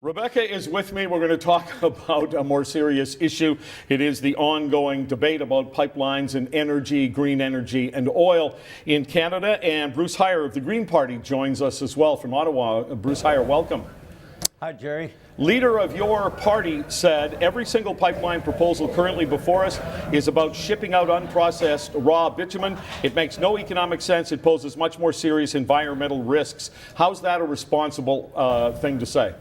Rebecca is with me. We're going to talk about a more serious issue. It is the ongoing debate about pipelines and energy, green energy and oil in Canada. And Bruce Hyer of the Green Party joins us as well from Ottawa. Bruce Hyer, welcome. Hi, Jerry. Leader of your party said every single pipeline proposal currently before us is about shipping out unprocessed raw bitumen. It makes no economic sense. It poses much more serious environmental risks. How's that a responsible thing to say?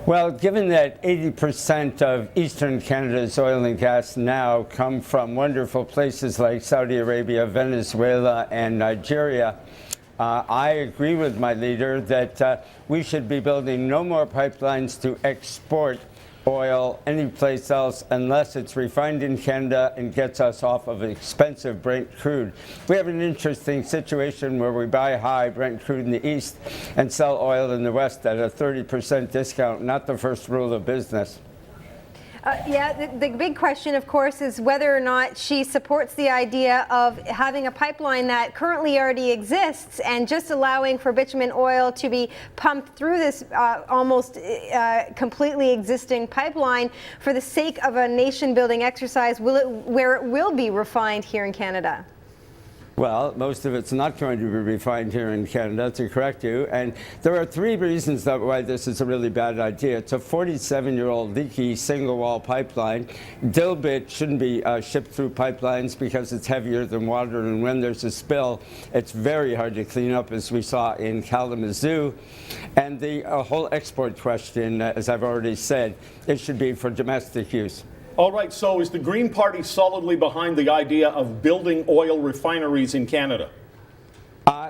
Well, given that 80% of Eastern Canada's oil and gas now come from wonderful places like Saudi Arabia, Venezuela, and Nigeria, I agree with my leader that we should be building no more pipelines to export oil anyplace else unless it's refined in Canada and gets us off of expensive Brent crude. We have an interesting situation where we buy high Brent crude in the east and sell oil in the west at a 30% discount, not the first rule of business. The big question, of course, is whether or not she supports the idea of having a pipeline that currently already exists and just allowing for bitumen oil to be pumped through this almost completely existing pipeline for the sake of a nation-building exercise where it will be refined here in Canada. Well, most of it's not going to be refined here in Canada, to correct you. And there are three reasons why this is a really bad idea. It's a 47-year-old leaky single-wall pipeline. Dilbit shouldn't be shipped through pipelines because it's heavier than water, and when there's a spill, it's very hard to clean up, as we saw in Kalamazoo. And the whole export question, as I've already said, it should be for domestic use. All right, so is the Green Party solidly behind the idea of building oil refineries in Canada?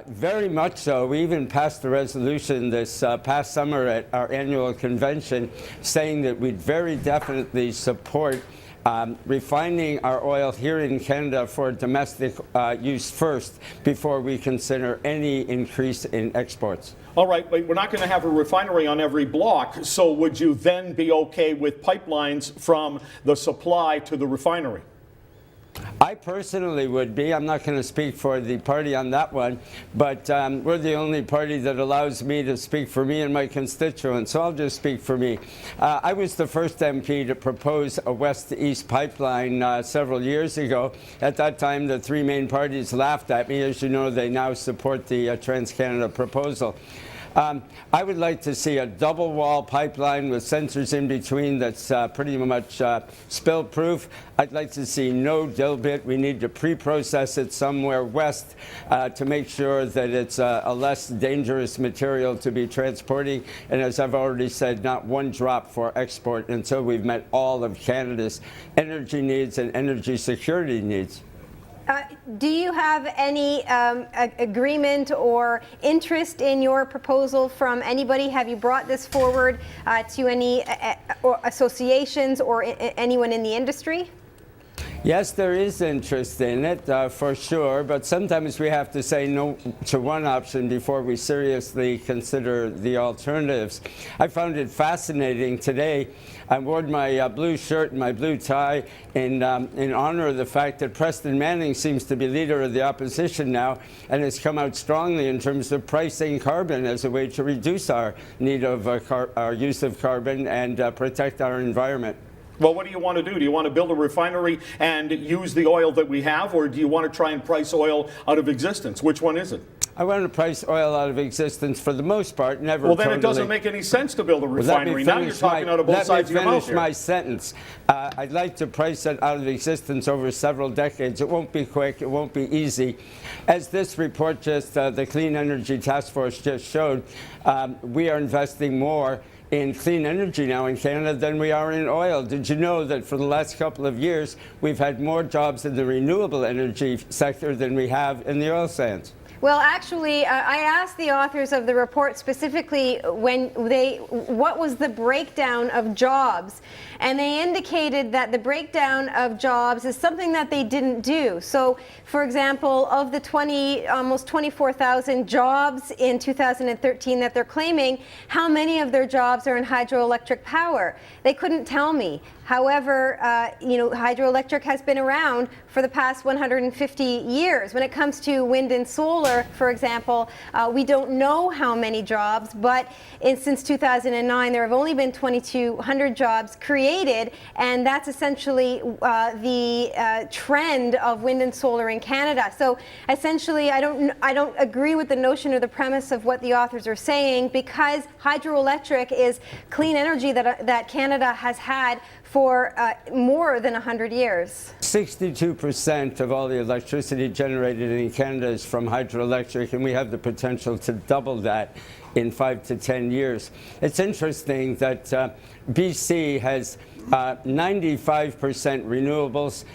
Very much so. We even passed a resolution this past summer at our annual convention saying that we'd very definitely support refining our oil here in Canada for domestic use first before we consider any increase in exports. All right, but we're not going to have a refinery on every block, so would you then be okay with pipelines from the supply to the refinery? I personally would be. I'm not going to speak for the party on that one, but we're the only party that allows me to speak for me and my constituents, so I'll just speak for me. I was the first MP to propose a west-to-east pipeline several years ago. At that time, the three main parties laughed at me. As you know, they now support the Trans-Canada proposal. I would like to see a double wall pipeline with sensors in between that's pretty much spill proof. I'd like to see no dilbit. We need to pre-process it somewhere west to make sure that it's a less dangerous material to be transporting. And as I've already said, not one drop for export until we've met all of Canada's energy needs and energy security needs. Do you have any agreement or interest in your proposal from anybody? Have you brought this forward to any associations or anyone in the industry? Yes, there is interest in it, for sure, but sometimes we have to say no to one option before we seriously consider the alternatives. I found it fascinating today. I wore my blue shirt and my blue tie in honor of the fact that Preston Manning seems to be leader of the opposition now and has come out strongly in terms of pricing carbon as a way to reduce our need of our use of carbon and protect our environment. Well, what do you want to do? Do you want to build a refinery and use the oil that we have, or do you want to try and price oil out of existence? Which one is it? I want to price oil out of existence for the most part, never Well, then totally. It doesn't make any sense to build a refinery. Now you're talking out of both sides of your mouth here. Let me finish my sentence. I'd like to price it out of existence over several decades. It won't be quick. It won't be easy. As this report the Clean Energy Task Force just showed, we are investing more in clean energy now in Canada than we are in oil. Did you know that for the last couple of years, we've had more jobs in the renewable energy sector than we have in the oil sands? Well, actually, I asked the authors of the report specifically what was the breakdown of jobs, and they indicated that the breakdown of jobs is something that they didn't do. So, for example, of the almost 24,000 jobs in 2013 that they're claiming, how many of their jobs are in hydroelectric power? They couldn't tell me. However, hydroelectric has been around for the past 150 years. When it comes to wind and solar, solar, for example, we don't know how many jobs, but since 2009, there have only been 2,200 jobs created, and that's essentially the trend of wind and solar in Canada. So essentially, I don't agree with the notion or the premise of what the authors are saying, because hydroelectric is clean energy that Canada has had for more than 100 years. 62% of all the electricity generated in Canada is from hydroelectric, and we have the potential to double that in 5 to 10 years. It's interesting that BC has 95% renewables.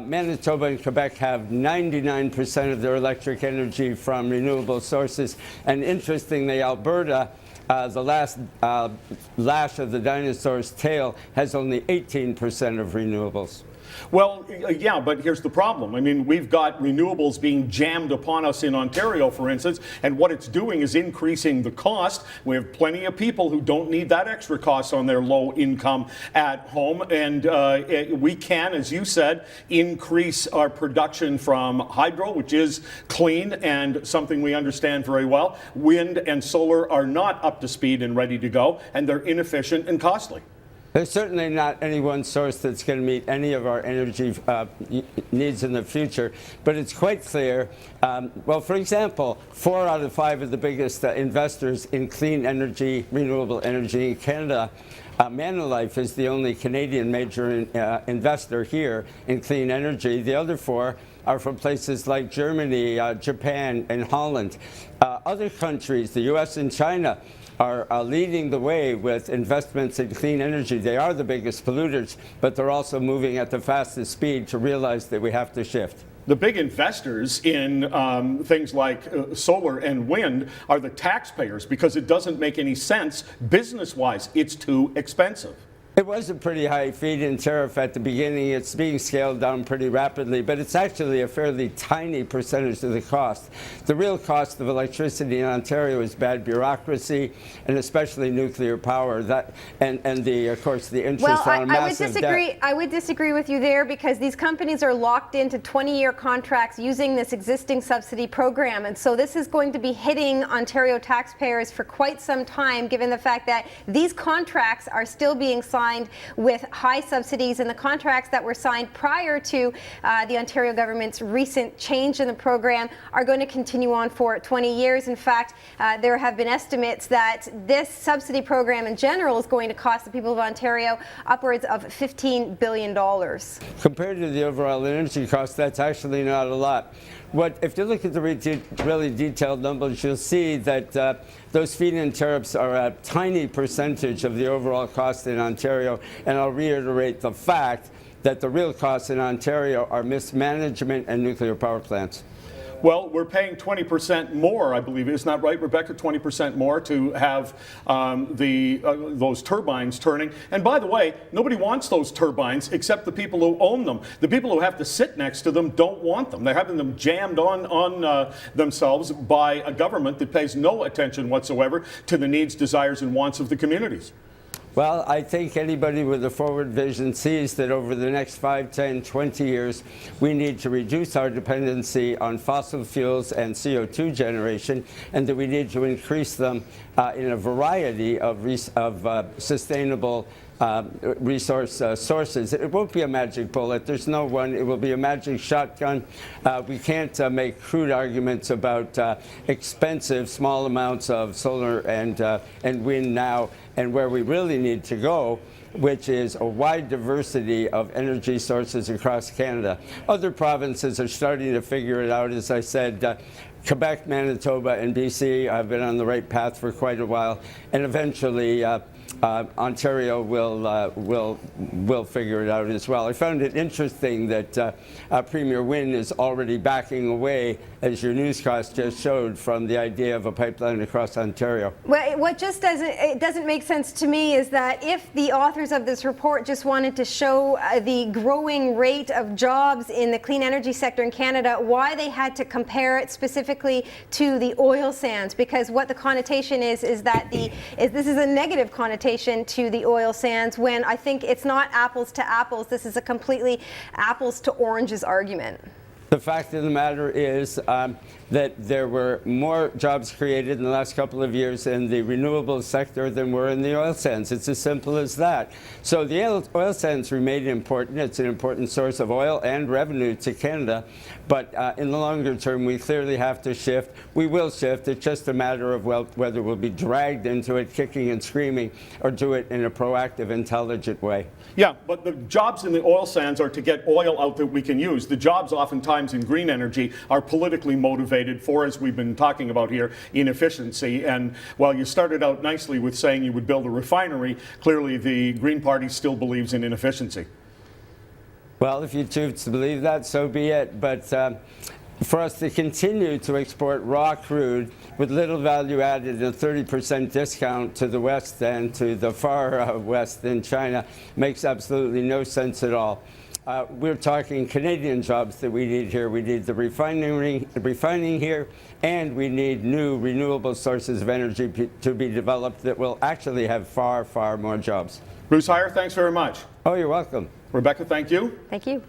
Manitoba and Quebec have 99% of their electric energy from renewable sources. And interestingly, Alberta, the last lash of the dinosaur's tail, has only 18% of renewables. Well, yeah, but here's the problem. I mean, we've got renewables being jammed upon us in Ontario, for instance, and what it's doing is increasing the cost. We have plenty of people who don't need that extra cost on their low income at home, and we can, as you said, increase our production from hydro, which is clean and something we understand very well. Wind and solar are not up to speed and ready to go, and they're inefficient and costly. There's certainly not any one source that's going to meet any of our energy needs in the future, but it's quite clear. Well, for example, 4 out of 5 of the biggest investors in clean energy, renewable energy in Canada, Manulife is the only Canadian major investor here in clean energy. The other 4 are from places like Germany, Japan, and Holland. Other countries, the US and China, are leading the way with investments in clean energy. They are the biggest polluters, but they're also moving at the fastest speed to realize that we have to shift. The big investors in things like solar and wind are the taxpayers, because it doesn't make any sense business-wise. It's too expensive. It was a pretty high feed-in tariff at the beginning. It's being scaled down pretty rapidly, but it's actually a fairly tiny percentage of the cost. The real cost of electricity in Ontario is bad bureaucracy, and especially nuclear power. And of course, the interest on massive debt. I would disagree with you there, because these companies are locked into 20-year contracts using this existing subsidy program, and so this is going to be hitting Ontario taxpayers for quite some time, given the fact that these contracts are still being signed with high subsidies, and the contracts that were signed prior to the Ontario government's recent change in the program are going to continue on for 20 years. In fact, there have been estimates that this subsidy program in general is going to cost the people of Ontario upwards of $15 billion. Compared to the overall energy cost, that's actually not a lot. If you look at the really detailed numbers, you'll see that those feed-in tariffs are a tiny percentage of the overall cost in Ontario. And I'll reiterate the fact that the real costs in Ontario are mismanagement and nuclear power plants. Well, we're paying 20% more, I believe. Isn't that right, Rebecca? 20% more to have those turbines turning. And by the way, nobody wants those turbines except the people who own them. The people who have to sit next to them don't want them. They're having them jammed on themselves by a government that pays no attention whatsoever to the needs, desires, and wants of the communities. Well, I think anybody with a forward vision sees that over the next 5, 10, 20 years, we need to reduce our dependency on fossil fuels and CO2 generation, and that we need to increase them in a variety of sustainable resource sources. It won't be a magic bullet. There's no one. It will be a magic shotgun. We can't make crude arguments about expensive small amounts of solar and wind now, and where we really need to go, which is a wide diversity of energy sources across Canada. Other provinces are starting to figure it out. As I said, Quebec, Manitoba, and BC have been on the right path for quite a while, and eventually Ontario will figure it out as well. I found it interesting that Premier Wynne is already backing away, as your newscast just showed, from the idea of a pipeline across Ontario. Well, what just doesn't make sense to me is that if the authors of this report just wanted to show the growing rate of jobs in the clean energy sector in Canada, why they had to compare it specifically to the oil sands, because what the connotation is that this is a negative connotation to the oil sands, when I think it's not apples to apples. This is a completely apples to oranges argument. The fact of the matter is that there were more jobs created in the last couple of years in the renewable sector than were in the oil sands. It's as simple as that. So the oil sands remain important. It's an important source of oil and revenue to Canada. But in the longer term, we clearly have to shift. We will shift. It's just a matter of whether we'll be dragged into it kicking and screaming or do it in a proactive, intelligent way. Yeah, but the jobs in the oil sands are to get oil out that we can use. The jobs oftentimes in green energy are politically motivated for, as we've been talking about here, inefficiency. And while you started out nicely with saying you would build a refinery, clearly the Green Party still believes in inefficiency. Well, if you choose to believe that, so be it. But for us to continue to export raw crude with little value added and a 30% discount to the West and to the far West in China makes absolutely no sense at all. We're talking Canadian jobs that we need here. We need the refining here, and we need new renewable sources of energy to be developed that will actually have far, far more jobs. Bruce Hyer, thanks very much. Oh, you're welcome. Rebecca, thank you. Thank you.